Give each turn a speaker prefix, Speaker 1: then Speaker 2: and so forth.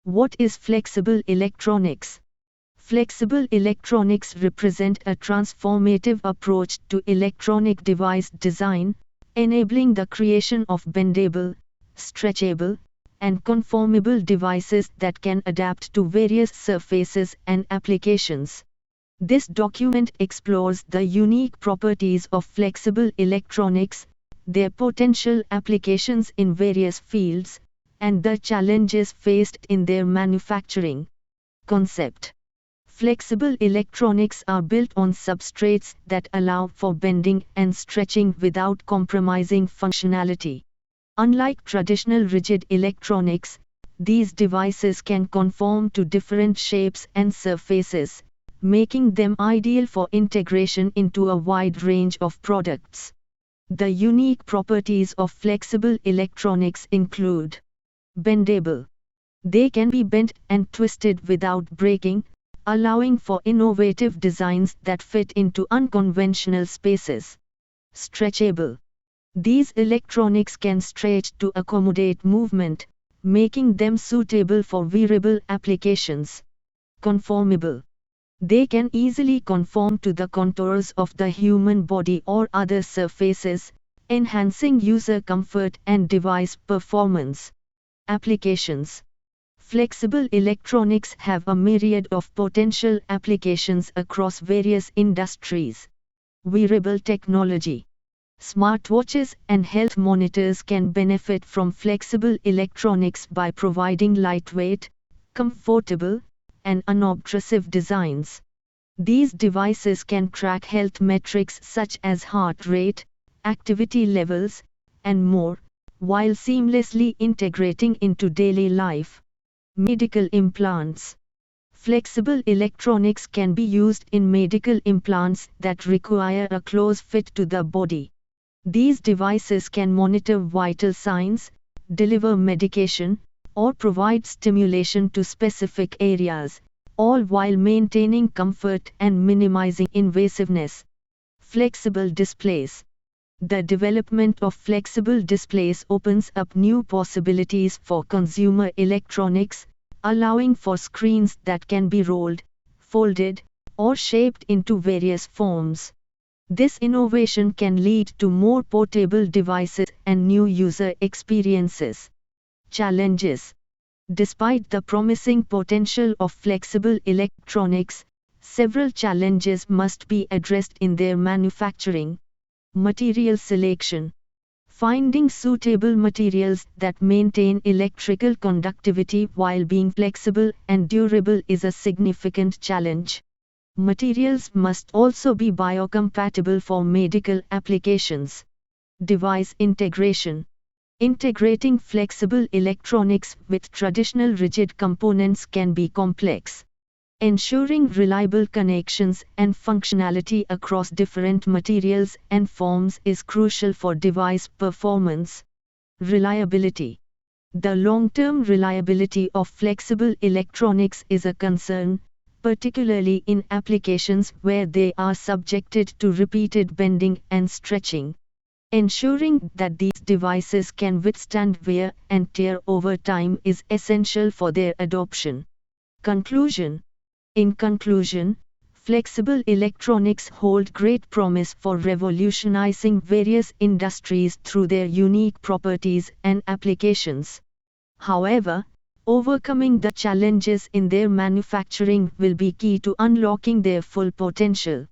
Speaker 1: What is flexible electronics? Flexible electronics represent a transformative approach to electronic device design, enabling the creation of bendable, stretchable, and conformable devices that can adapt to various surfaces and applications. This document explores the unique properties of flexible electronics, their potential applications in various fields, and the challenges faced in their manufacturing. Concept: flexible electronics are built on substrates that allow for bending and stretching without compromising functionality. Unlike traditional rigid electronics, these devices can conform to different shapes and surfaces, making them ideal for integration into a wide range of products. The unique properties of flexible electronics include: bendable. They can be bent and twisted without breaking, allowing for innovative designs that fit into unconventional spaces. Stretchable. These electronics can stretch to accommodate movement, making them suitable for wearable applications. Conformable. They can easily conform to the contours of the human body or other surfaces, enhancing user comfort and device performance. Applications. Flexible electronics have a myriad of potential applications across various industries. Wearable technology. Smartwatches and health monitors can benefit from flexible electronics by providing lightweight, comfortable, and unobtrusive designs. These devices can track health metrics such as heart rate, activity levels, and more, while seamlessly integrating into daily life. Medical implants. Flexible electronics can be used in medical implants that require a close fit to the body. These devices can monitor vital signs, deliver medication, or provide stimulation to specific areas, all while maintaining comfort and minimizing invasiveness. Flexible displays. The development of flexible displays opens up new possibilities for consumer electronics, allowing for screens that can be rolled, folded, or shaped into various forms. This innovation can lead to more portable devices and new user experiences. Challenges. Despite the promising potential of flexible electronics, several challenges must be addressed in their manufacturing. Material selection. Finding suitable materials that maintain electrical conductivity while being flexible and durable is a significant challenge. Materials must also be biocompatible for medical applications. Device integration. Integrating flexible electronics with traditional rigid components can be complex. Ensuring reliable connections and functionality across different materials and forms is crucial for device performance. Reliability. The long-term reliability of flexible electronics is a concern, particularly in applications where they are subjected to repeated bending and stretching. Ensuring that these devices can withstand wear and tear over time is essential for their adoption. Conclusion. In conclusion, flexible electronics hold great promise for revolutionizing various industries through their unique properties and applications. However, overcoming the challenges in their manufacturing will be key to unlocking their full potential.